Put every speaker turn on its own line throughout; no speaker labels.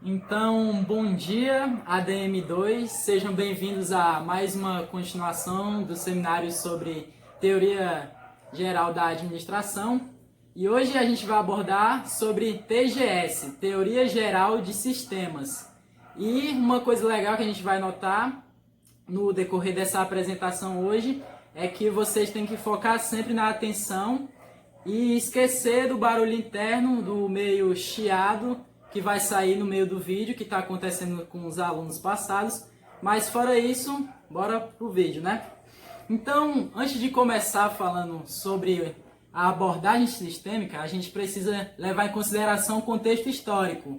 Então, bom dia, ADM2, sejam bem-vindos a mais uma continuação do seminário sobre Teoria Geral da Administração. E hoje a gente vai abordar sobre TGS, Teoria Geral de Sistemas. E uma coisa legal que a gente vai notar no decorrer dessa apresentação hoje é que vocês têm que focar sempre na atenção e esquecer do barulho interno, do meio chiado que vai sair no meio do vídeo, que está acontecendo com os alunos passados. Mas fora isso, bora pro vídeo, né? Então, antes de começar falando sobre a abordagem sistêmica, a gente precisa levar em consideração o contexto histórico.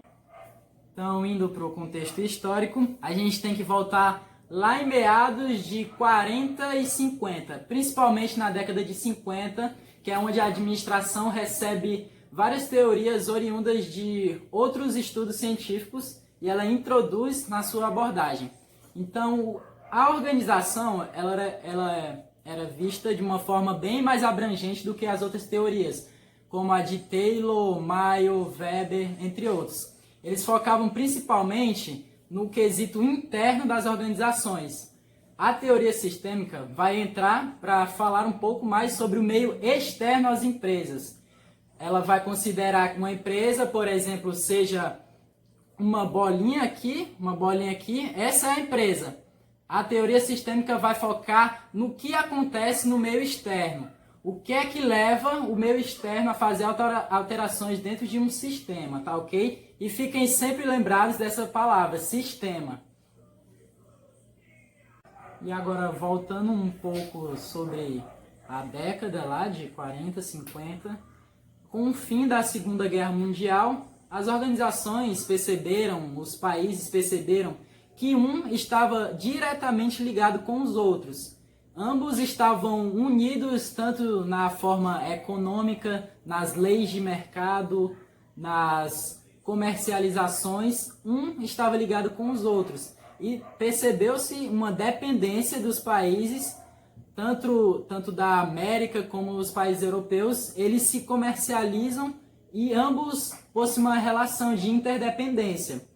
Então, indo para o contexto histórico, a gente tem que voltar lá em meados de 40 e 50, principalmente na década de 50, que é onde a administração recebe várias teorias oriundas de outros estudos científicos e ela introduz na sua abordagem. Então, a organização ela era vista de uma forma bem mais abrangente do que as outras teorias, como a de Taylor, Mayo, Weber, entre outros. Eles focavam principalmente no quesito interno das organizações. A teoria sistêmica vai entrar para falar um pouco mais sobre o meio externo às empresas. Ela vai considerar que uma empresa, por exemplo, seja uma bolinha aqui, essa é a empresa. A teoria sistêmica vai focar no que acontece no meio externo. O que é que leva o meio externo a fazer alterações dentro de um sistema, tá ok? E fiquem sempre lembrados dessa palavra, sistema. E agora, voltando um pouco sobre a década lá de 40, 50, com o fim da Segunda Guerra Mundial, as organizações perceberam, os países perceberam que um estava diretamente ligado com os outros. Ambos estavam unidos tanto na forma econômica, nas leis de mercado, nas comercializações. Um estava ligado com os outros. E percebeu-se uma dependência dos países, tanto da América como os países europeus, eles se comercializam e ambos possuem uma relação de interdependência.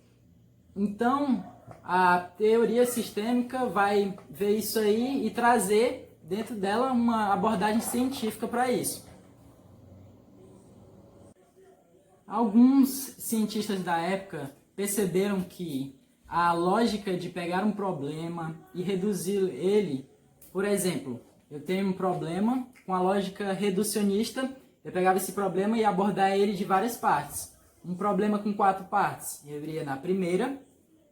Então, a teoria sistêmica vai ver isso aí e trazer dentro dela uma abordagem científica para isso. Alguns cientistas da época perceberam que a lógica de pegar um problema e reduzir ele, por exemplo, eu tenho um problema com a lógica reducionista, eu pegava esse problema e abordar ele de várias partes. Um problema com 4 partes, eu iria na primeira,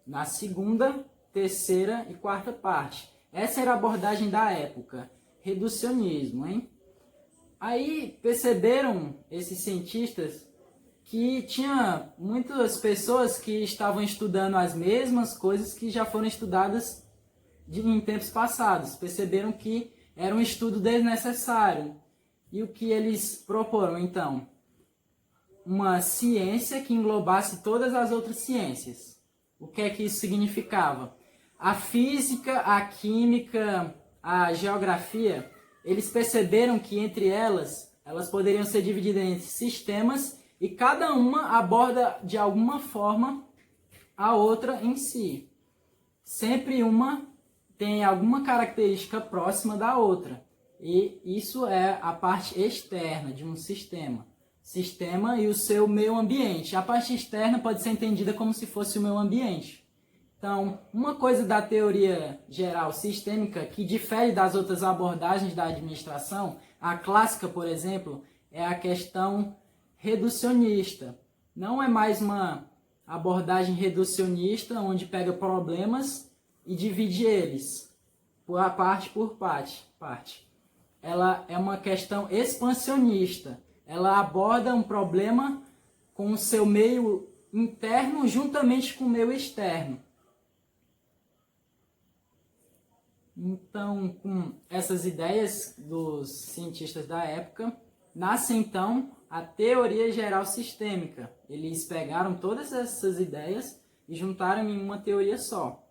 na segunda, terceira e quarta parte. Essa era a abordagem da época, reducionismo, hein? Aí perceberam esses cientistas que tinha muitas pessoas que estavam estudando as mesmas coisas que já foram estudadas em tempos passados. Perceberam que era um estudo desnecessário. E o que eles proporam, então? Uma ciência que englobasse todas as outras ciências. O que é que isso significava? A física, a química, a geografia, eles perceberam que entre elas poderiam ser divididas em sistemas e cada uma aborda de alguma forma a outra em si. Sempre uma tem alguma característica próxima da outra. E isso é a parte externa de um sistema. Sistema e o seu meio ambiente. A parte externa pode ser entendida como se fosse o meio ambiente. Então, uma coisa da teoria geral sistêmica que difere das outras abordagens da administração, a clássica, por exemplo, é a questão reducionista. Não é mais uma abordagem reducionista onde pega problemas e divide eles por parte. Ela é uma questão expansionista. Ela aborda um problema com o seu meio interno juntamente com o meio externo. Então, com essas ideias dos cientistas da época, nasce então a teoria geral sistêmica. Eles pegaram todas essas ideias e juntaram em uma teoria só.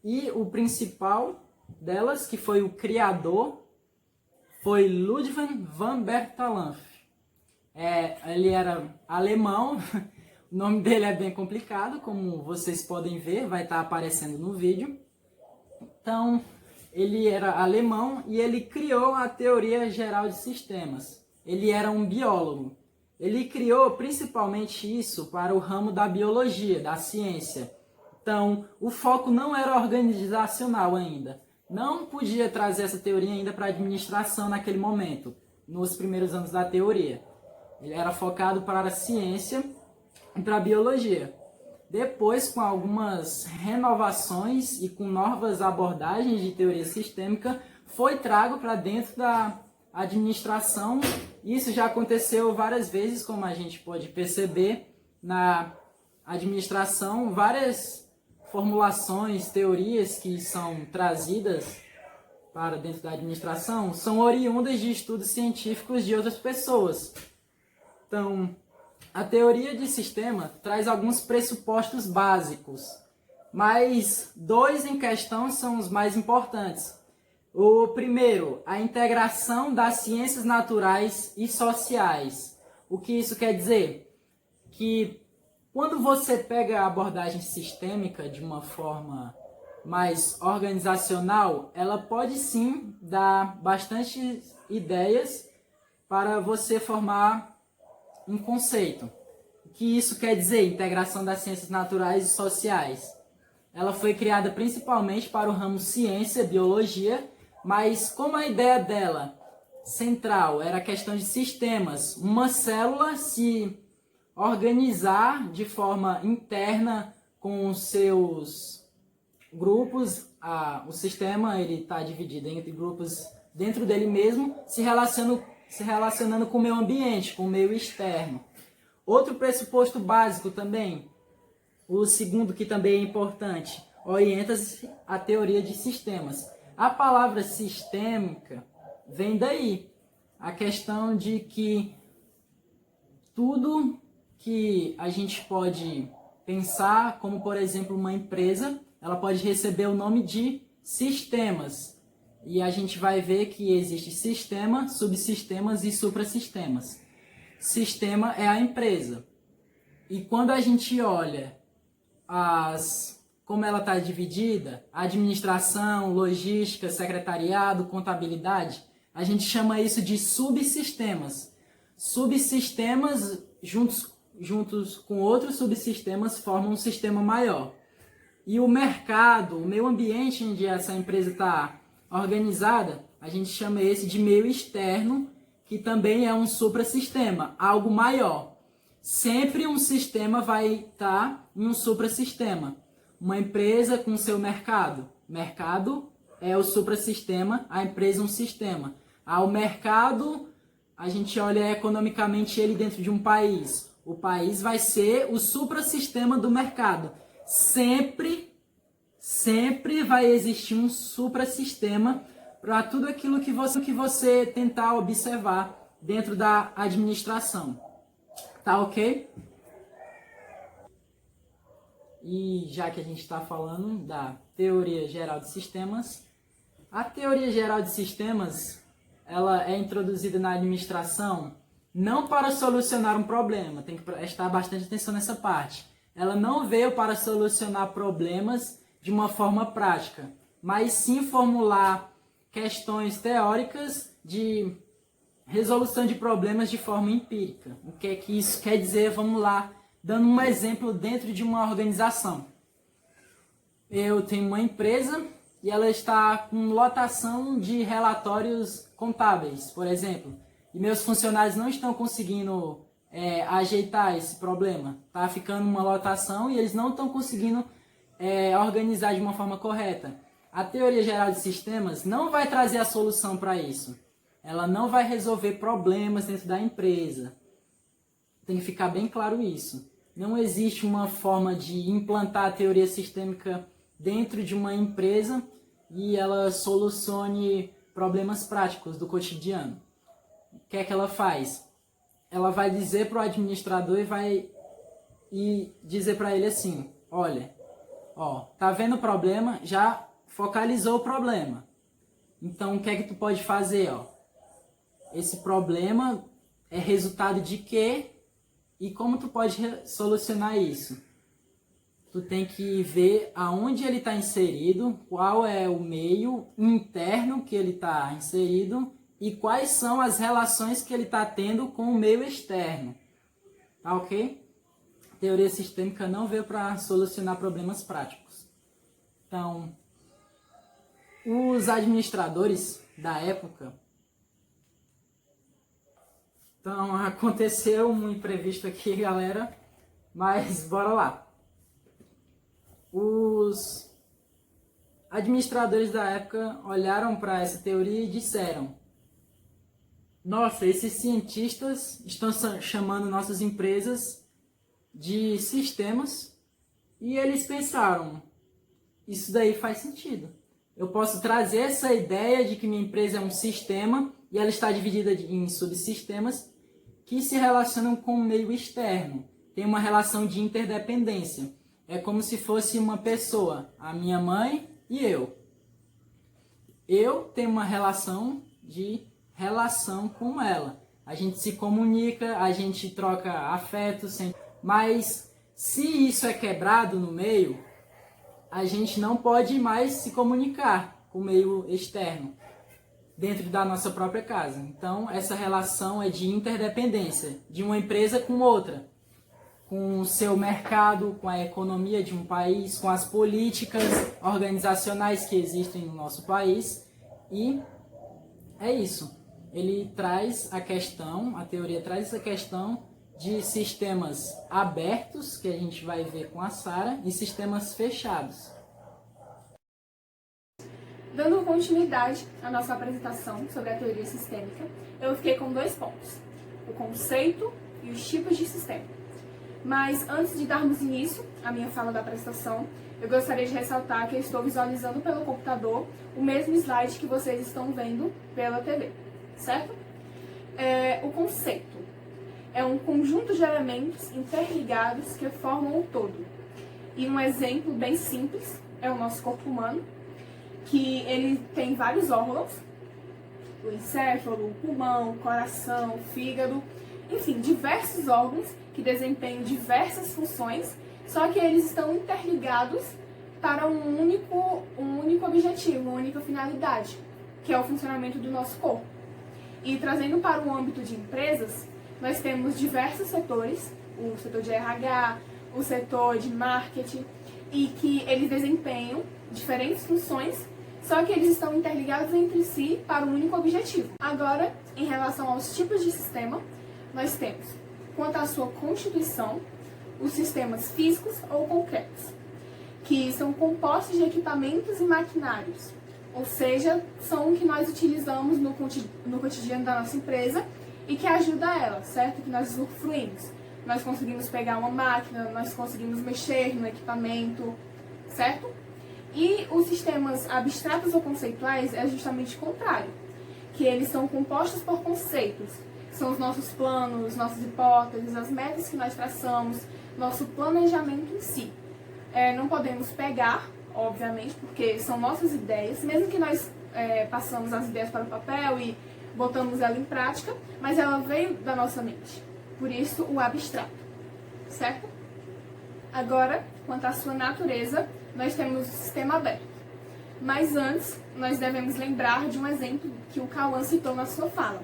E o principal delas, que foi o criador, foi Ludwig van Bertalanffy. Ele era alemão, O nome dele é bem complicado, como vocês podem ver, vai estar aparecendo no vídeo. Então, ele era alemão e ele criou a teoria geral de sistemas. Ele era um biólogo. Ele criou principalmente isso para o ramo da biologia, da ciência. Então, o foco não era organizacional ainda. Não podia trazer essa teoria ainda para a administração naquele momento, nos primeiros anos da teoria. Ele era focado para a ciência e para a biologia. Depois, com algumas renovações e com novas abordagens de teoria sistêmica, foi trago para dentro da administração. Isso já aconteceu várias vezes, como a gente pode perceber na administração, várias formulações, teorias que são trazidas para dentro da administração são oriundas de estudos científicos de outras pessoas. Então, a teoria de sistema traz alguns pressupostos básicos, mas dois em questão são os mais importantes. O primeiro, a integração das ciências naturais e sociais. O que isso quer dizer? Que quando você pega a abordagem sistêmica de uma forma mais organizacional, ela pode sim dar bastante ideias para você formar um conceito. O que isso quer dizer? Integração das ciências naturais e sociais. Ela foi criada principalmente para o ramo ciência, biologia, mas como a ideia dela central era a questão de sistemas, uma célula se organizar de forma interna com os seus grupos, o sistema está dividido entre grupos dentro dele mesmo, se relacionando com o meio ambiente, com o meio externo. Outro pressuposto básico também, o segundo que também é importante, orienta-se a teoria de sistemas. A palavra sistêmica vem daí, a questão de que tudo que a gente pode pensar, como por exemplo uma empresa, ela pode receber o nome de sistemas. E a gente vai ver que existe sistema, subsistemas e suprassistemas. Sistema é a empresa. E quando a gente olha como ela está dividida, administração, logística, secretariado, contabilidade, a gente chama isso de subsistemas. Subsistemas, juntos com outros subsistemas, formam um sistema maior. E o mercado, o meio ambiente onde essa empresa está organizada, a gente chama esse de meio externo, que também é um suprassistema, algo maior. Sempre um sistema vai estar em um suprassistema. Uma empresa com seu mercado. Mercado é o suprassistema, a empresa um sistema. O mercado, a gente olha economicamente ele dentro de um país. O país vai ser o suprassistema do mercado. Sempre vai existir um suprassistema para tudo aquilo que você tentar observar dentro da administração. Tá ok? E já que a gente está falando da teoria geral de sistemas, a teoria geral de sistemas ela é introduzida na administração não para solucionar um problema, tem que prestar bastante atenção nessa parte. Ela não veio para solucionar problemas de uma forma prática, mas sim formular questões teóricas de resolução de problemas de forma empírica. O que é que isso quer dizer? Vamos lá, dando um exemplo dentro de uma organização. Eu tenho uma empresa e ela está com lotação de relatórios contábeis, por exemplo, e meus funcionários não estão conseguindo ajeitar esse problema. Está ficando uma lotação e eles não estão conseguindo organizar de uma forma correta. A teoria geral de sistemas não vai trazer a solução para isso. Ela não vai resolver problemas dentro da empresa. Tem que ficar bem claro isso. Não existe uma forma de implantar a teoria sistêmica dentro de uma empresa e ela solucione problemas práticos do cotidiano. O que é que ela faz? Ela vai dizer para o administrador e dizer para ele assim, olha, tá vendo o problema? Já focalizou o problema. Então, o que é que tu pode fazer? Esse problema é resultado de quê? E como tu pode solucionar isso? Tu tem que ver aonde ele está inserido, qual é o meio interno que ele está inserido e quais são as relações que ele está tendo com o meio externo. Tá ok? Teoria sistêmica não veio para solucionar problemas práticos. Então, os administradores da época... Então, aconteceu um imprevisto aqui, galera, mas bora lá. Os administradores da época olharam para essa teoria e disseram: nossa, esses cientistas estão chamando nossas empresas de sistemas, e eles pensaram, isso daí faz sentido. Eu posso trazer essa ideia de que minha empresa é um sistema e ela está dividida em subsistemas que se relacionam com o meio externo. Tem uma relação de interdependência. É como se fosse uma pessoa, a minha mãe e eu. Eu tenho uma relação com ela. A gente se comunica, a gente troca afetos, mas se isso é quebrado no meio, a gente não pode mais se comunicar com o meio externo, dentro da nossa própria casa. Então, essa relação é de interdependência, de uma empresa com outra, com o seu mercado, com a economia de um país, com as políticas organizacionais que existem no nosso país. E é isso. Ele traz a questão, a teoria traz essa questão de sistemas abertos, que a gente vai ver com a Sara, e sistemas fechados.
Dando continuidade à nossa apresentação sobre a teoria sistêmica, eu fiquei com 2 pontos: o conceito e os tipos de sistema. Mas antes de darmos início à minha fala da apresentação, eu gostaria de ressaltar que eu estou visualizando pelo computador o mesmo slide que vocês estão vendo pela TV, certo? O conceito é um conjunto de elementos interligados que formam o todo. E um exemplo bem simples é o nosso corpo humano, que ele tem vários órgãos: o encéfalo, o pulmão, o coração, o fígado, enfim, diversos órgãos que desempenham diversas funções, só que eles estão interligados para um único objetivo, uma única finalidade, que é o funcionamento do nosso corpo. E trazendo para o âmbito de empresas, nós temos diversos setores: o setor de RH, o setor de marketing, e que eles desempenham diferentes funções, só que eles estão interligados entre si para um único objetivo. Agora, em relação aos tipos de sistema, nós temos, quanto à sua constituição, os sistemas físicos ou concretos, que são compostos de equipamentos e maquinários, ou seja, são o que nós utilizamos no cotidiano da nossa empresa e que ajuda ela, certo? Que nós usufruímos. Nós conseguimos pegar uma máquina, nós conseguimos mexer no equipamento, certo? E os sistemas abstratos ou conceituais é justamente o contrário, que eles são compostos por conceitos, que são os nossos planos, nossas hipóteses, as metas que nós traçamos, nosso planejamento em si. Não podemos pegar, obviamente, porque são nossas ideias, mesmo que nós passamos as ideias para o papel e botamos ela em prática, mas ela veio da nossa mente. Por isso, o abstrato, certo? Agora, quanto à sua natureza, nós temos o sistema aberto. Mas antes, nós devemos lembrar de um exemplo que o Cauã citou na sua fala,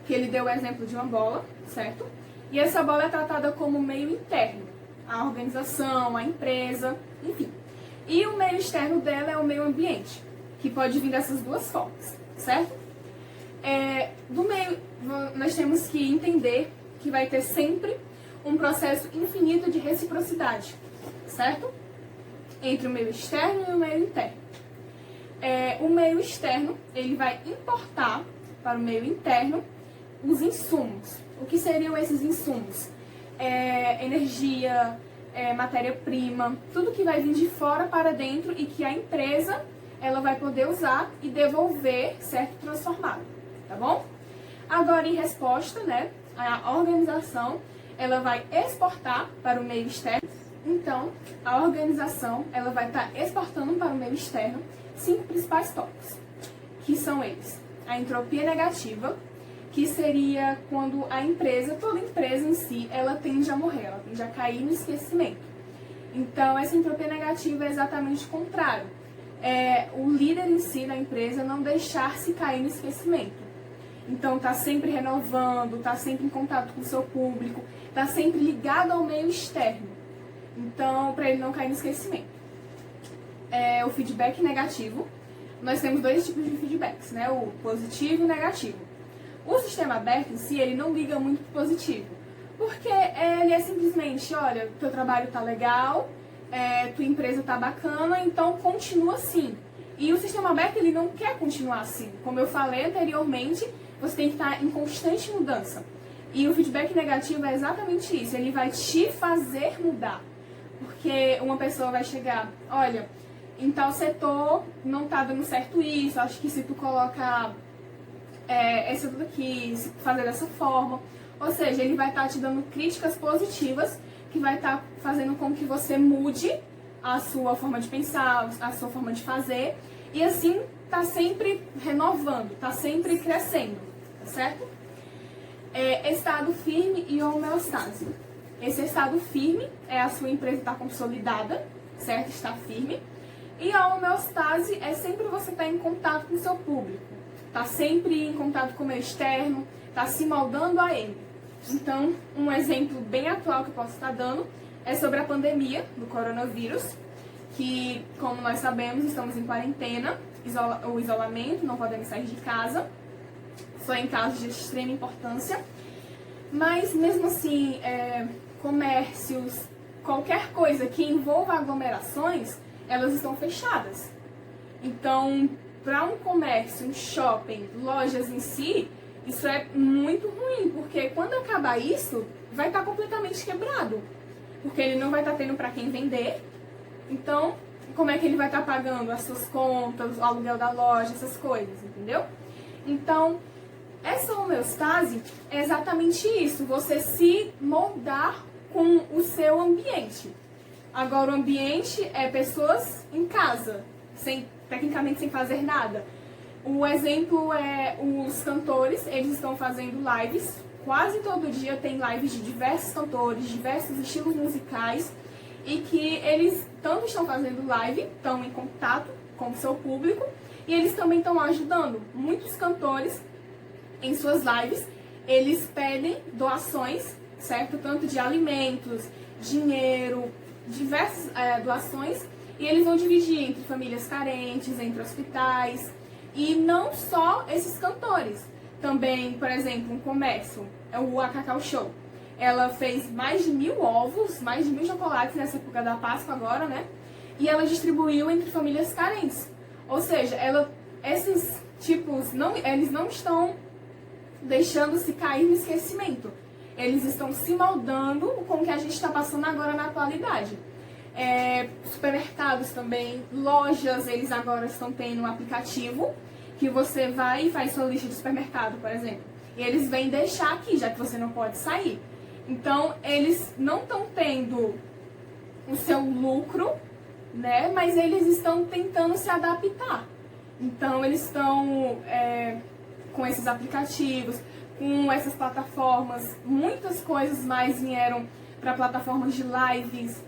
que ele deu o exemplo de uma bola, certo? E essa bola é tratada como meio interno, a organização, a empresa, enfim. E o meio externo dela é o meio ambiente, que pode vir dessas duas formas, certo? Do meio, nós temos que entender que vai ter sempre um processo infinito de reciprocidade, certo? Entre o meio externo e o meio interno. O meio externo, ele vai importar para o meio interno os insumos. O que seriam esses insumos? Energia, matéria-prima, tudo que vai vir de fora para dentro e que a empresa ela vai poder usar e devolver, certo? Transformado, tá bom? Agora, em resposta, né, a organização ela vai exportar para o meio externo. Então, a organização ela vai estar exportando para o meio externo 5 principais tópicos, que são eles: a entropia negativa, que seria quando a empresa, toda empresa em si, ela tende a morrer, ela tende a cair no esquecimento. Então, essa entropia negativa é exatamente o contrário. É o líder em si da empresa não deixar-se cair no esquecimento. Então, tá sempre renovando, tá sempre em contato com o seu público, tá sempre ligado ao meio externo. Então, para ele não cair no esquecimento. O feedback negativo. Nós temos dois tipos de feedbacks, né? O positivo e o negativo. O sistema aberto em si, ele não liga muito pro positivo. Porque ele é simplesmente, olha, teu trabalho tá legal, tua empresa tá bacana, então continua assim. E o sistema aberto, ele não quer continuar assim. Como eu falei anteriormente, você tem que estar em constante mudança. E o feedback negativo é exatamente isso, ele vai te fazer mudar. Porque uma pessoa vai chegar, olha, em tal setor não tá dando certo isso, acho que se tu coloca essa tudo aqui, se tu fazer dessa forma. Ou seja, ele vai estar te dando críticas positivas, que vai estar fazendo com que você mude a sua forma de pensar, a sua forma de fazer, e assim tá sempre renovando, tá sempre crescendo, tá certo? Estado firme e homeostase. Esse estado firme é a sua empresa estar consolidada, certo? Está firme. E a homeostase é sempre você estar em contato com o seu público, tá sempre em contato com o meio externo, tá se moldando a ele. Então, um exemplo bem atual que eu posso estar dando é sobre a pandemia do coronavírus, que, como nós sabemos, estamos em quarentena, o isolamento, não podemos sair de casa, só em casos de extrema importância. Mas, mesmo assim, comércios, qualquer coisa que envolva aglomerações, elas estão fechadas. Então, para um comércio, um shopping, lojas em si, isso é muito ruim, porque quando acabar isso, vai estar completamente quebrado. Porque ele não vai estar tendo para quem vender. Então, como é que ele vai estar pagando as suas contas, o aluguel da loja, essas coisas, entendeu? Então, essa homeostase é exatamente isso, você se moldar com o seu ambiente. Agora, o ambiente é pessoas em casa, tecnicamente sem fazer nada. O exemplo é os cantores, eles estão fazendo lives, quase todo dia tem lives de diversos cantores, diversos estilos musicais, e que eles tanto estão fazendo live, estão em contato com o seu público, e eles também estão ajudando muitos cantores em suas lives. Eles pedem doações, certo? Tanto de alimentos, dinheiro, diversas doações, e eles vão dividir entre famílias carentes, entre hospitais, e não só esses cantores. Também, por exemplo, um comércio, a Cacau Show. Ela fez mais de 1000 ovos, mais de 1000 chocolates nessa época da Páscoa agora, né? E ela distribuiu entre famílias carentes. Ou seja, esses tipos, eles não estão deixando-se cair no esquecimento. Eles estão se moldando com o que a gente está passando agora na atualidade. Supermercados também, lojas, eles agora estão tendo um aplicativo que você vai e faz sua lista de supermercado, por exemplo. E eles vêm deixar aqui, já que você não pode sair. Então, eles não estão tendo o seu lucro, né? Mas eles estão tentando se adaptar. Então, eles estão com esses aplicativos, com essas plataformas. Muitas coisas mais vieram para plataformas de lives,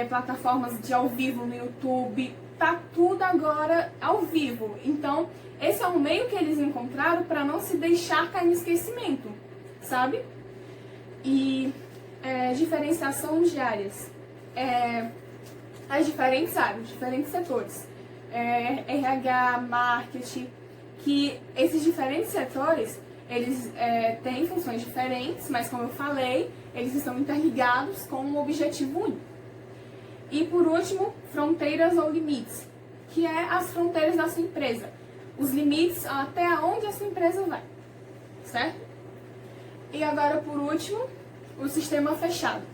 plataformas de ao vivo no YouTube. Tá tudo agora ao vivo. Então, esse é o meio que eles encontraram para não se deixar cair no esquecimento, sabe? E diferenciação de áreas. As diferentes áreas, diferentes setores. RH, marketing, que esses diferentes setores, eles têm funções diferentes, mas como eu falei, eles estão interligados com um objetivo único. E por último, fronteiras ou limites, que é as fronteiras da sua empresa. Os limites até onde a sua empresa vai, certo? E agora, por último, o sistema fechado,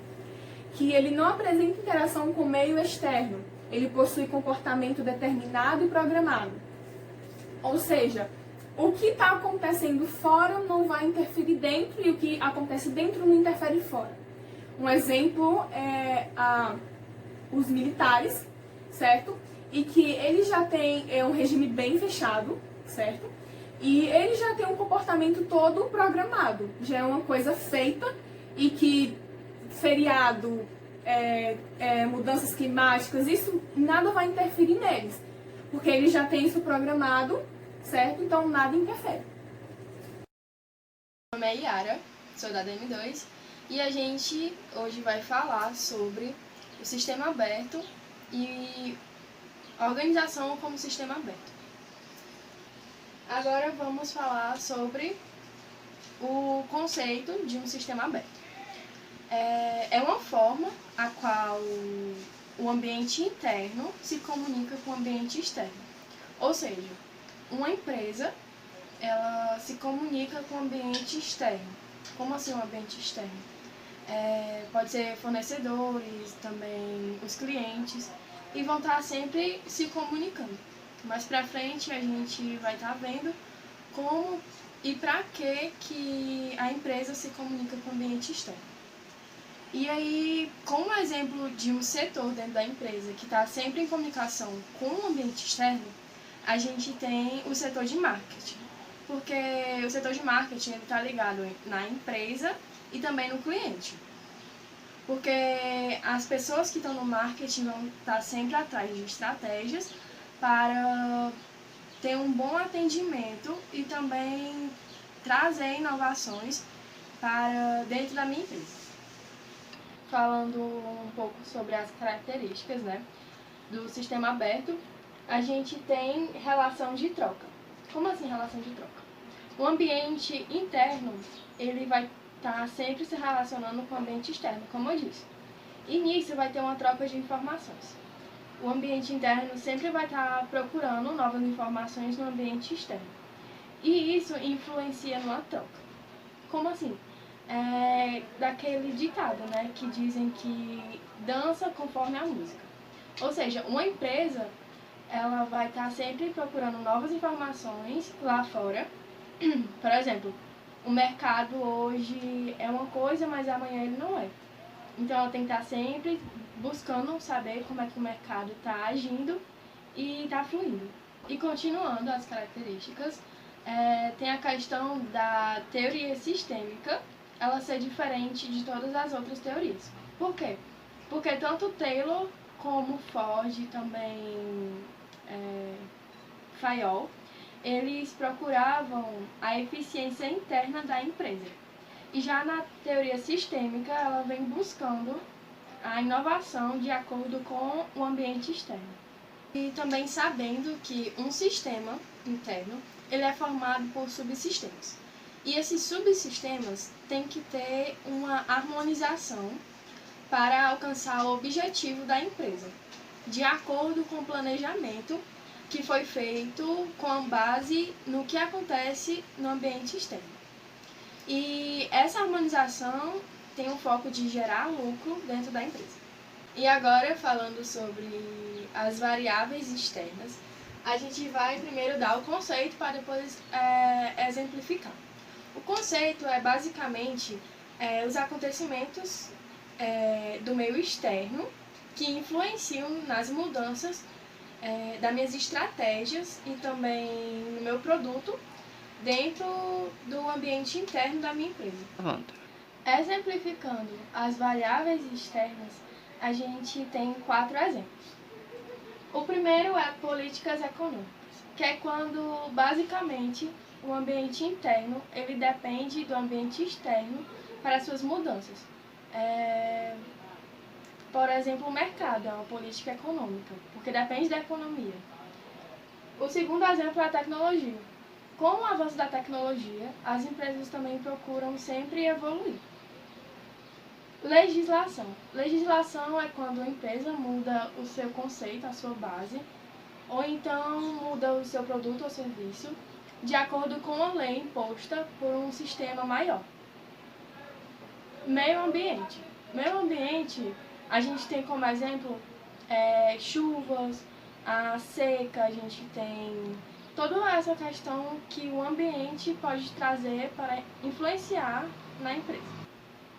que ele não apresenta interação com o meio externo, ele possui comportamento determinado e programado. Ou seja, o que está acontecendo fora não vai interferir dentro e o que acontece dentro não interfere fora. Um exemplo é os militares, certo? E que eles já têm um regime bem fechado, certo? E ele já tem um comportamento todo programado, já é uma coisa feita e que feriado, mudanças climáticas, isso nada vai interferir neles, porque ele já tem isso programado, certo? Então nada interfere.
Meu nome é Yara, sou da DM2 e a gente hoje vai falar sobre o sistema aberto e a organização como sistema aberto. Agora vamos falar sobre o conceito de um sistema aberto. É uma forma a qual o ambiente interno se comunica com o ambiente externo. Ou seja, uma empresa ela se comunica com o ambiente externo. Como assim o ambiente externo? Pode ser fornecedores, também os clientes, e vão estar sempre se comunicando. Mais pra frente a gente vai estar vendo como e para que a empresa se comunica com o ambiente externo. E aí, como exemplo de um setor dentro da empresa que está sempre em comunicação com o ambiente externo, a gente tem o setor de marketing. Porque o setor de marketing está ligado na empresa e também no cliente. Porque as pessoas que estão no marketing vão estar sempre atrás de estratégias para ter um bom atendimento e também trazer inovações para dentro da minha empresa. Falando um pouco sobre as características, do sistema aberto, a gente tem relação de troca. Como assim relação de troca? O ambiente interno, ele vai estar sempre se relacionando com o ambiente externo, como eu disse. E nisso vai ter uma troca de informações. O ambiente interno sempre vai estar procurando novas informações no ambiente externo. E isso influencia numa troca. Como assim? Daquele ditado, que dizem que dança conforme a música. Ou seja, uma empresa ela vai estar sempre procurando novas informações lá fora. Por exemplo, o mercado hoje é uma coisa, mas amanhã ele não é. Então ela tem que estar sempre buscando saber como é que o mercado está agindo e está fluindo. E continuando as características, tem a questão da teoria sistêmica, ela ser diferente de todas as outras teorias. Por quê? Porque tanto Taylor como Ford e também Fayol, eles procuravam a eficiência interna da empresa. E já na teoria sistêmica, ela vem buscando a inovação de acordo com o ambiente externo. E também sabendo que um sistema interno, ele é formado por subsistemas. E esses subsistemas têm que ter uma harmonização para alcançar o objetivo da empresa, de acordo com o planejamento que foi feito com base no que acontece no ambiente externo. E essa harmonização tem o foco de gerar lucro dentro da empresa. E agora, falando sobre as variáveis externas, a gente vai primeiro dar o conceito para depois exemplificar. O conceito é basicamente os acontecimentos do meio externo que influenciam nas mudanças das minhas estratégias e também no meu produto dentro do ambiente interno da minha empresa. Exemplificando as variáveis externas, a gente tem 4 exemplos. O primeiro é políticas econômicas, que é quando basicamente o ambiente interno ele depende do ambiente externo para suas mudanças. Por exemplo, o mercado é uma política econômica, porque depende da economia. O segundo exemplo é a tecnologia. Com o avanço da tecnologia, as empresas também procuram sempre evoluir. Legislação. Legislação é quando a empresa muda o seu conceito, a sua base, ou então muda o seu produto ou serviço de acordo com a lei imposta por um sistema maior. Meio ambiente. Meio ambiente, a gente tem como exemplo chuvas, a seca, a gente tem toda essa questão que o ambiente pode trazer para influenciar na empresa.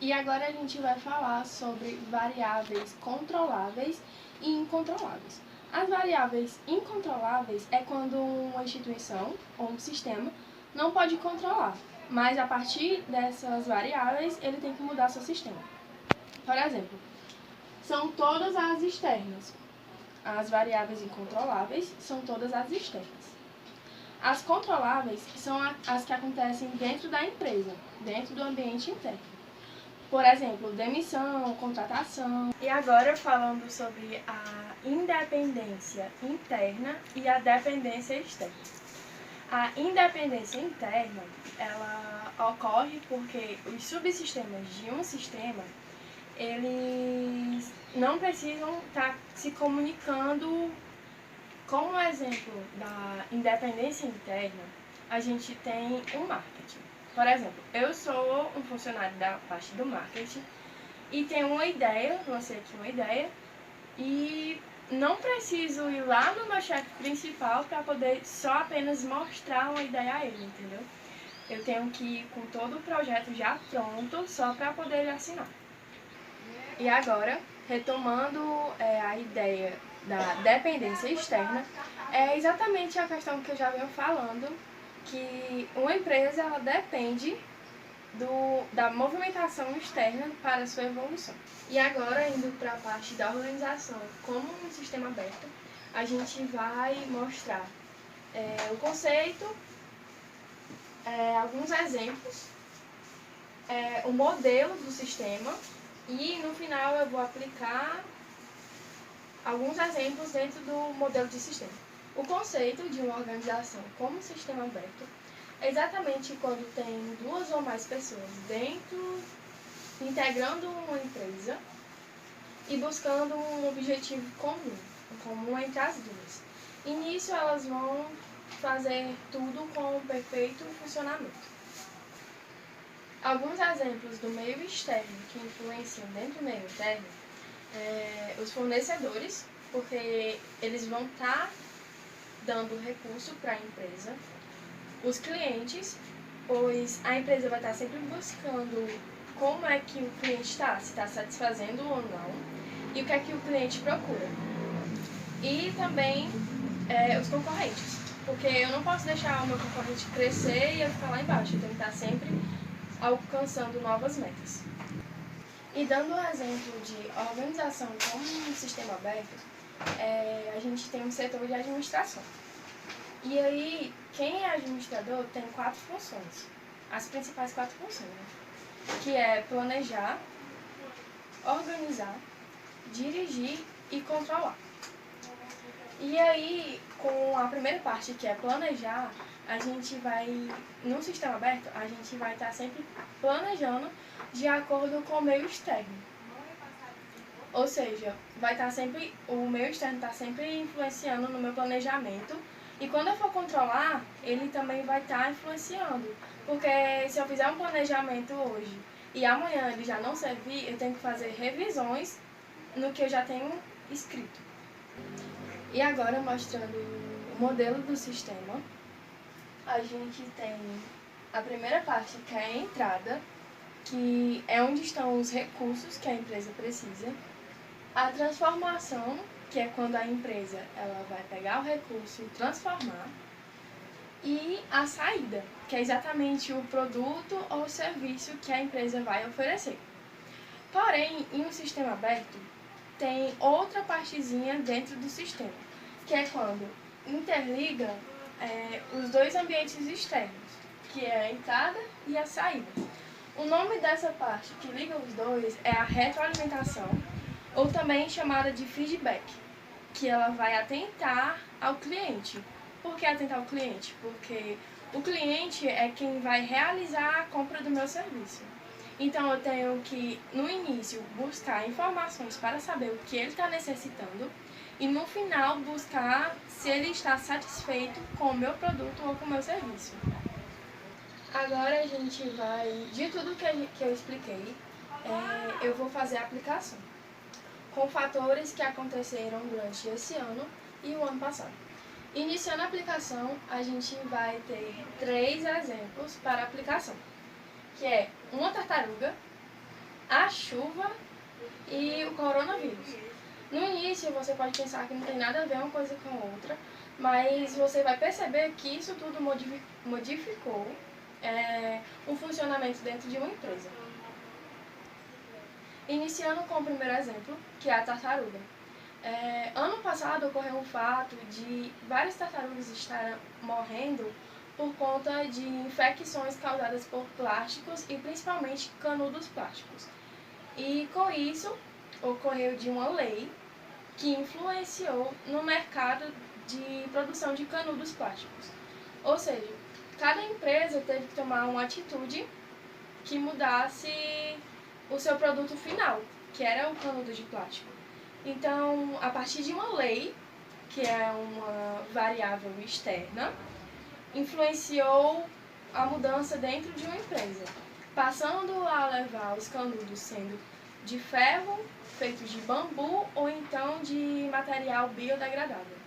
E agora a gente vai falar sobre variáveis controláveis e incontroláveis. As variáveis incontroláveis é quando uma instituição ou um sistema não pode controlar, mas a partir dessas variáveis ele tem que mudar seu sistema. Por exemplo, são todas as externas. As variáveis incontroláveis são todas as externas. As controláveis são as que acontecem dentro da empresa, dentro do ambiente interno. Por exemplo, demissão, contratação. E agora falando sobre a independência interna e a dependência externa. A independência interna, ela ocorre porque os subsistemas de um sistema, eles não precisam estar se comunicando. Como exemplo da independência interna, a gente tem o marketing. Por exemplo, eu sou um funcionário da parte do marketing e tenho uma ideia, lancei aqui uma ideia, e não preciso ir lá no meu chefe principal para poder só apenas mostrar uma ideia a ele, entendeu? Eu tenho que ir com todo o projeto já pronto só para poder ele assinar. E agora, retomando a ideia da dependência externa, é exatamente a questão que eu já venho falando, que uma empresa ela depende da movimentação externa para a sua evolução. E agora, indo para a parte da organização como um sistema aberto, a gente vai mostrar o conceito, alguns exemplos, o modelo do sistema e, no final, eu vou aplicar alguns exemplos dentro do modelo de sistema. O conceito de uma organização como sistema aberto é exatamente quando tem duas ou mais pessoas integrando uma empresa e buscando um objetivo comum entre as duas. E nisso elas vão fazer tudo com um perfeito funcionamento. Alguns exemplos do meio externo que influenciam dentro do meio interno os fornecedores, porque eles vão estar dando recurso para a empresa, os clientes, pois a empresa vai estar sempre buscando como é que o cliente está, se está satisfazendo ou não, e o que é que o cliente procura. E também os concorrentes, porque eu não posso deixar o meu concorrente crescer e eu ficar lá embaixo, eu tenho que estar sempre alcançando novas metas. E dando um exemplo de organização como um sistema aberto, a gente tem um setor de administração. E aí, quem é administrador tem 4 funções, as principais 4 funções, né? Que é planejar, organizar, dirigir e controlar. E aí, com a primeira parte, que é planejar, a gente vai, no sistema aberto, a gente vai estar sempre planejando de acordo com o meio externo. Ou seja, o meio externo está sempre influenciando no meu planejamento. E quando eu for controlar, ele também vai estar influenciando. Porque se eu fizer um planejamento hoje e amanhã ele já não servir, eu tenho que fazer revisões no que eu já tenho escrito. E agora, mostrando o modelo do sistema, a gente tem a primeira parte, que é a entrada, que é onde estão os recursos que a empresa precisa. A transformação, que é quando a empresa ela vai pegar o recurso e transformar. E a saída, que é exatamente o produto ou serviço que a empresa vai oferecer. Porém, em um sistema aberto, tem outra partezinha dentro do sistema, que é quando interliga os dois ambientes externos, que é a entrada e a saída. O nome dessa parte que liga os dois é a retroalimentação, ou também chamada de feedback, que ela vai atentar ao cliente. Por que atentar ao cliente? Porque o cliente é quem vai realizar a compra do meu serviço. Então eu tenho que, no início, buscar informações para saber o que ele está necessitando e no final buscar se ele está satisfeito com o meu produto ou com o meu serviço. Agora a gente vai, de tudo que eu expliquei, eu vou fazer a aplicação com fatores que aconteceram durante esse ano e o ano passado. Iniciando a aplicação, a gente vai ter 3 exemplos para a aplicação, que é uma tartaruga, a chuva e o coronavírus. No início, você pode pensar que não tem nada a ver uma coisa com a outra, mas você vai perceber que isso tudo modificou um funcionamento dentro de uma empresa. Iniciando com o primeiro exemplo, que é a tartaruga. Ano passado ocorreu um fato de várias tartarugas estarem morrendo por conta de infecções causadas por plásticos e principalmente canudos plásticos. E com isso ocorreu de uma lei que influenciou no mercado de produção de canudos plásticos. Ou seja, cada empresa teve que tomar uma atitude que mudasse o seu produto final, que era o canudo de plástico. Então, a partir de uma lei, que é uma variável externa, influenciou a mudança dentro de uma empresa, passando a levar os canudos sendo de ferro, feitos de bambu ou então de material biodegradável.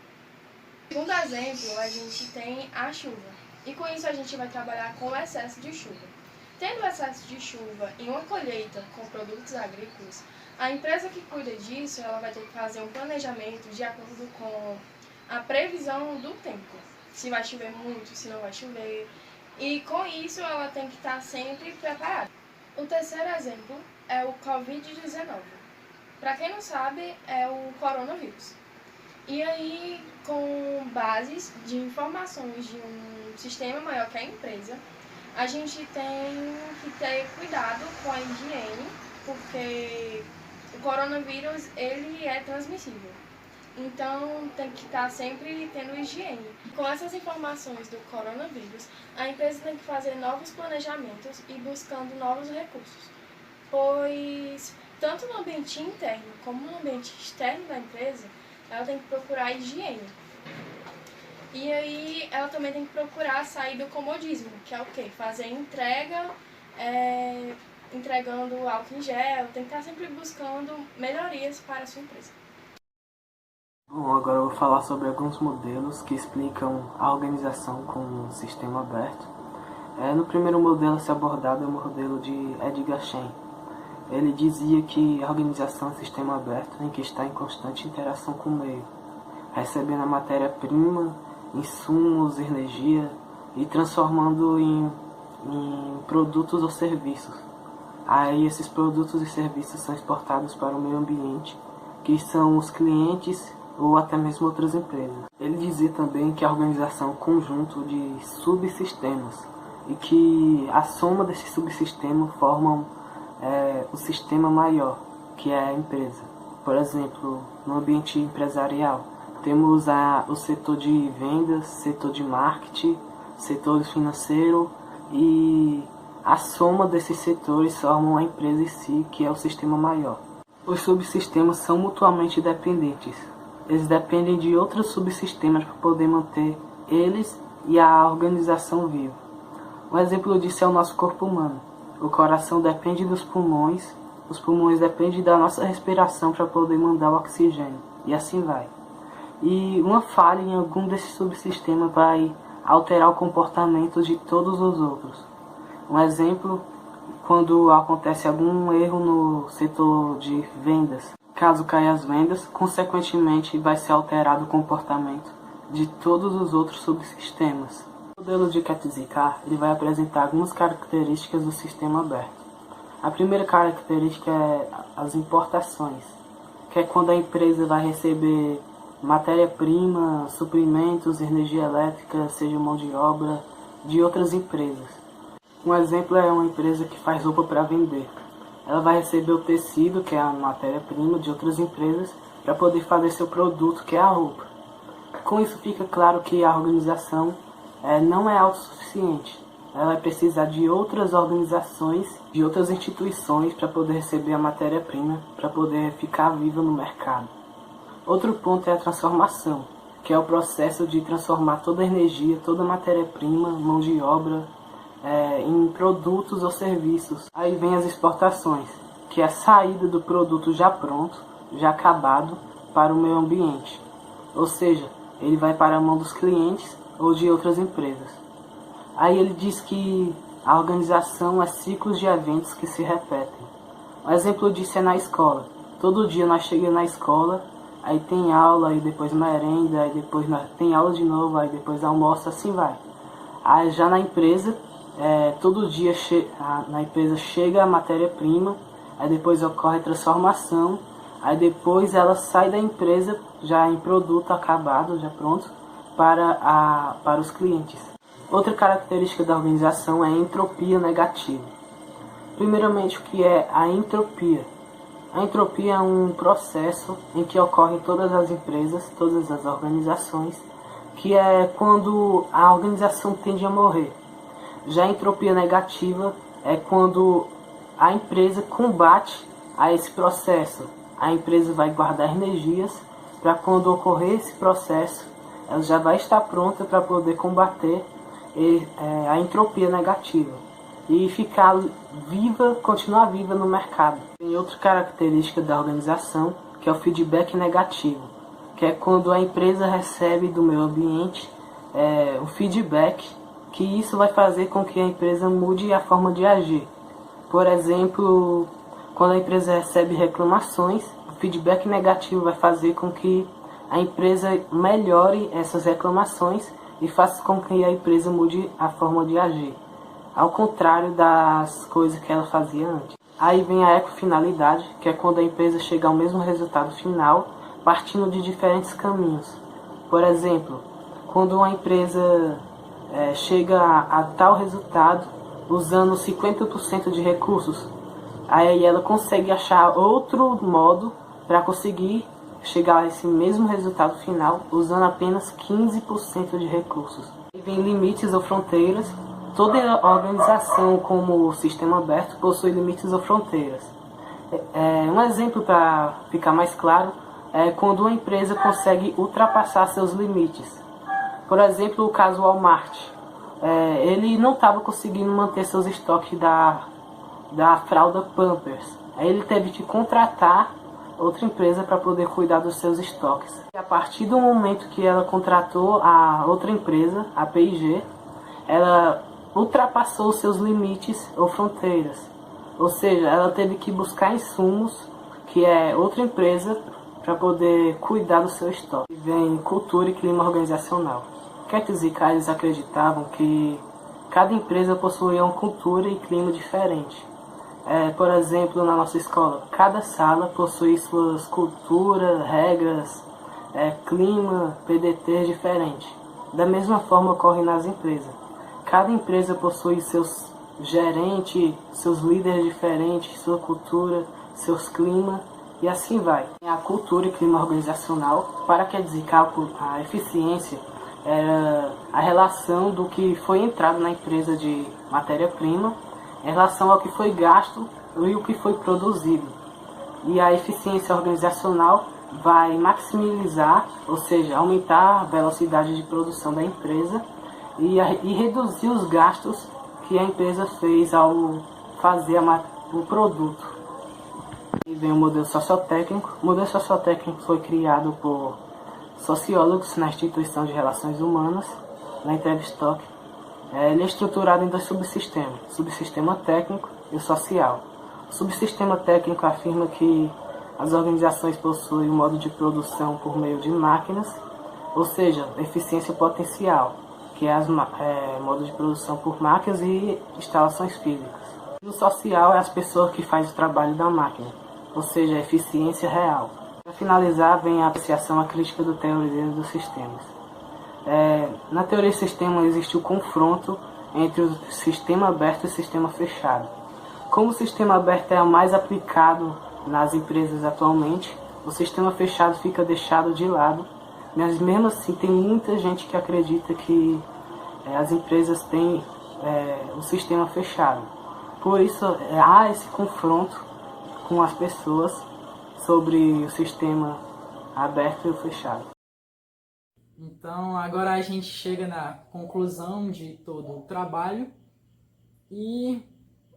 Segundo exemplo, a gente tem a chuva, e com isso a gente vai trabalhar com o excesso de chuva. Tendo excesso de chuva em uma colheita com produtos agrícolas, a empresa que cuida disso, ela vai ter que fazer um planejamento de acordo com a previsão do tempo. Se vai chover muito, se não vai chover. E com isso ela tem que estar sempre preparada. O terceiro exemplo é o Covid-19. Para quem não sabe, é o coronavírus. E aí, com bases de informações de um sistema maior que a empresa, a gente tem que ter cuidado com a higiene, porque o coronavírus ele é transmissível. Então, tem que estar sempre tendo higiene. Com essas informações do coronavírus, a empresa tem que fazer novos planejamentos e buscando novos recursos, pois tanto no ambiente interno como no ambiente externo da empresa, ela tem que procurar higiene. E aí, ela também tem que procurar sair do comodismo, que é o quê? Fazer entrega, entregando álcool em gel, tem que estar sempre buscando melhorias para a sua empresa.
Bom, agora eu vou falar sobre alguns modelos que explicam a organização com um sistema aberto. No primeiro modelo a ser abordado é o modelo de Edgar Schein. Ele dizia que a organização é um sistema aberto em que está em constante interação com o meio, recebendo a matéria-prima, insumos, energia e transformando em produtos ou serviços. Aí esses produtos e serviços são exportados para o meio ambiente, que são os clientes ou até mesmo outras empresas. Ele dizia também que a organização é um conjunto de subsistemas e que a soma desses subsistemas formam o sistema maior, que é a empresa. Por exemplo, no ambiente empresarial, temos o setor de vendas, setor de marketing, setor financeiro, e a soma desses setores formam a empresa em si, que é o sistema maior. Os subsistemas são mutuamente dependentes. Eles dependem de outros subsistemas para poder manter eles e a organização viva. Um exemplo disso é o nosso corpo humano. O coração depende dos pulmões, os pulmões dependem da nossa respiração para poder mandar o oxigênio, e assim vai. E uma falha em algum desses subsistemas vai alterar o comportamento de todos os outros. Um exemplo, quando acontece algum erro no setor de vendas. Caso caia as vendas, consequentemente vai ser alterado o comportamento de todos os outros subsistemas. O modelo de Katzikar ele vai apresentar algumas características do sistema aberto. A primeira característica é as importações, que é quando a empresa vai receber matéria-prima, suprimentos, energia elétrica, seja mão de obra, de outras empresas. Um exemplo é uma empresa que faz roupa para vender. Ela vai receber o tecido, que é a matéria-prima, de outras empresas, para poder fazer seu produto, que é a roupa. Com isso fica claro que a organização não é autossuficiente. Ela vai precisar de outras organizações, de outras instituições para poder receber a matéria-prima, para poder ficar viva no mercado. Outro ponto é a transformação, que é o processo de transformar toda a energia, toda a matéria-prima, mão de obra, em produtos ou serviços. Aí vem as exportações, que é a saída do produto já pronto, já acabado, para o meio ambiente. Ou seja, ele vai para a mão dos clientes ou de outras empresas. Aí ele diz que a organização é ciclos de eventos que se repetem. Um exemplo disso é na escola. Todo dia nós chegamos na escola, aí tem aula, aí depois merenda, aí depois tem aula de novo, aí depois almoço, assim vai. Aí já na empresa, todo dia na empresa chega a matéria-prima, aí depois ocorre a transformação, aí depois ela sai da empresa já em produto acabado, já pronto, para os clientes. Outra característica da organização é a entropia negativa. Primeiramente, o que é a entropia? A entropia é um processo em que ocorre em todas as empresas, todas as organizações, que é quando a organização tende a morrer. Já a entropia negativa é quando a empresa combate a esse processo. A empresa vai guardar energias para quando ocorrer esse processo, ela já vai estar pronta para poder combater a entropia negativa e ficar viva, continuar viva no mercado. Tem outra característica da organização, que é o feedback negativo, que é quando a empresa recebe do meio ambiente um feedback, que isso vai fazer com que a empresa mude a forma de agir. Por exemplo, quando a empresa recebe reclamações, o feedback negativo vai fazer com que a empresa melhore essas reclamações e faça com que a empresa mude a forma de agir, ao contrário das coisas que ela fazia antes. Aí vem a ecofinalidade, que é quando a empresa chega ao mesmo resultado final, partindo de diferentes caminhos. Por exemplo, quando uma empresa chega a tal resultado usando 50% de recursos, aí ela consegue achar outro modo para conseguir chegar a esse mesmo resultado final usando apenas 15% de recursos. E vem limites ou fronteiras. Toda organização como o sistema aberto possui limites ou fronteiras. Um exemplo para ficar mais claro é quando uma empresa consegue ultrapassar seus limites. Por exemplo, o caso Walmart. Ele não estava conseguindo manter seus estoques da fralda Pampers. Aí ele teve que contratar outra empresa para poder cuidar dos seus estoques. E a partir do momento que ela contratou a outra empresa, a P&G, ela ultrapassou seus limites ou fronteiras. Ou seja, ela teve que buscar insumos, que é outra empresa, para poder cuidar do seu estoque. E vem cultura e clima organizacional. Quer dizer que eles acreditavam que cada empresa possuía uma cultura e clima diferente. Por exemplo, na nossa escola, cada sala possui suas culturas, regras, clima, PDT diferentes. Da mesma forma ocorre nas empresas. Cada empresa possui seus gerentes, seus líderes diferentes, sua cultura, seus climas e assim vai. A cultura e clima organizacional, para quer dizer que a eficiência era a relação do que foi entrado na empresa de matéria-prima em relação ao que foi gasto e o que foi produzido. E a eficiência organizacional vai maximizar, ou seja, aumentar a velocidade de produção da empresa e reduzir os gastos que a empresa fez ao fazer o produto. E vem o modelo sociotécnico. O modelo sociotécnico foi criado por sociólogos na Instituição de Relações Humanas, na Tavistock. Ele é estruturado em dois subsistemas, o subsistema técnico e o social. O subsistema técnico afirma que as organizações possuem um modo de produção por meio de máquinas, ou seja, eficiência potencial, que é modo de produção por máquinas e instalações físicas. E o social é as pessoas que fazem o trabalho da máquina, ou seja, a eficiência real. Para finalizar, vem a apreciação, a crítica da teoria dos sistemas. Na teoria de sistema existe o confronto entre o sistema aberto e o sistema fechado. Como o sistema aberto é o mais aplicado nas empresas atualmente, o sistema fechado fica deixado de lado, mas mesmo assim tem muita gente que acredita que as empresas têm o sistema fechado. Por isso há esse confronto com as pessoas sobre o sistema aberto e o fechado.
Então, agora a gente chega na conclusão de todo o trabalho e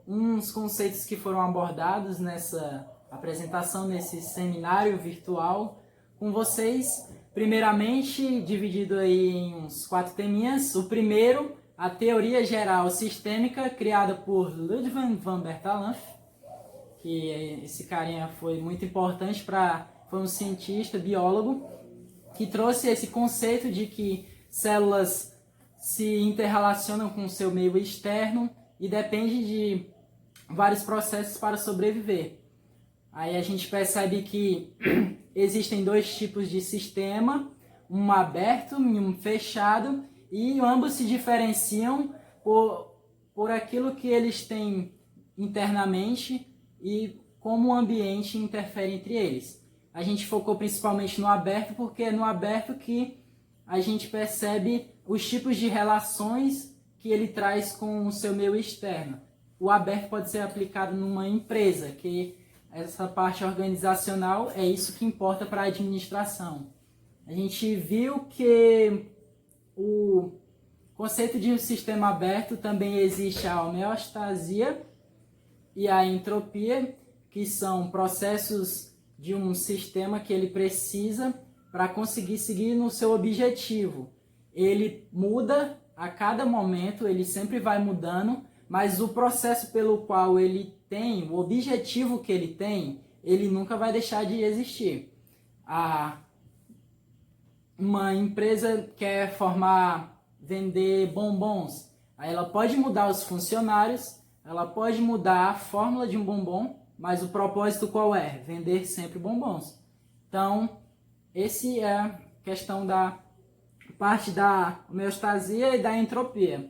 uns conceitos que foram abordados nessa apresentação, nesse seminário virtual com vocês. Primeiramente, dividido aí em uns 4 teminhas. O primeiro, a teoria geral sistêmica, criada por Ludwig van Bertalanffy, que esse carinha foi muito importante para foi um cientista, biólogo, que trouxe esse conceito de que células se interrelacionam com o seu meio externo e depende de vários processos para sobreviver. Aí a gente percebe que existem dois tipos de sistema, um aberto e um fechado, e ambos se diferenciam por aquilo que eles têm internamente e como o ambiente interfere entre eles. A gente focou principalmente no aberto porque é no aberto que a gente percebe os tipos de relações que ele traz com o seu meio externo. O aberto pode ser aplicado numa empresa, que essa parte organizacional é isso que importa para a administração. A gente viu que o conceito de um sistema aberto também existe a homeostasia e a entropia, que são processos de um sistema que ele precisa para conseguir seguir no seu objetivo. Ele muda a cada momento, ele sempre vai mudando, mas o processo pelo qual ele tem, o objetivo que ele tem, ele nunca vai deixar de existir. Uma empresa quer vender bombons, aí ela pode mudar os funcionários, ela pode mudar a fórmula de um bombom, mas o propósito qual é? Vender sempre bombons. Então, esse é a questão da parte da homeostasia e da entropia.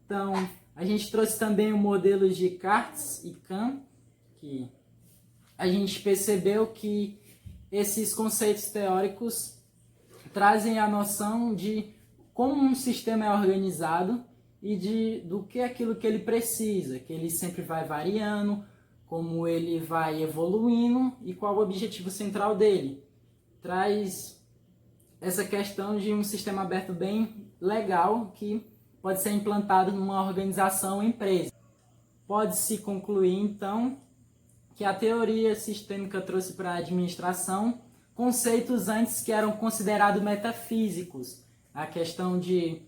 Então, a gente trouxe também o modelo de Karts e Kahn, que a gente percebeu que esses conceitos teóricos trazem a noção de como um sistema é organizado e do que é aquilo que ele precisa, que ele sempre vai variando, como ele vai evoluindo e qual o objetivo central dele. Traz essa questão de um sistema aberto bem legal que pode ser implantado numa organização ou empresa. Pode-se concluir, então, que a teoria sistêmica trouxe para a administração conceitos antes que eram considerados metafísicos. A questão de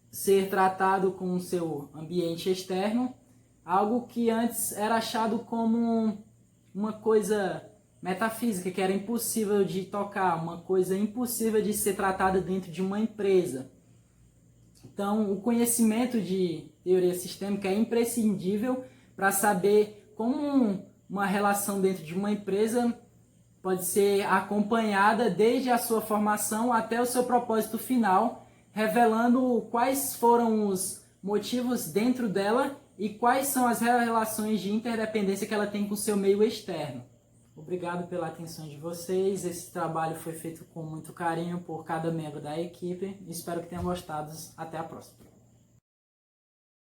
ser tratado com o seu ambiente externo, algo que antes era achado como uma coisa metafísica, que era impossível de tocar, uma coisa impossível de ser tratada dentro de uma empresa. Então, o conhecimento de teoria sistêmica é imprescindível para saber como uma relação dentro de uma empresa pode ser acompanhada desde a sua formação até o seu propósito final, revelando quais foram os motivos dentro dela e quais são as relações de interdependência que ela tem com o seu meio externo. Obrigado pela atenção de vocês. Esse trabalho foi feito com muito carinho por cada membro da equipe. Espero que tenham gostado. Até a próxima.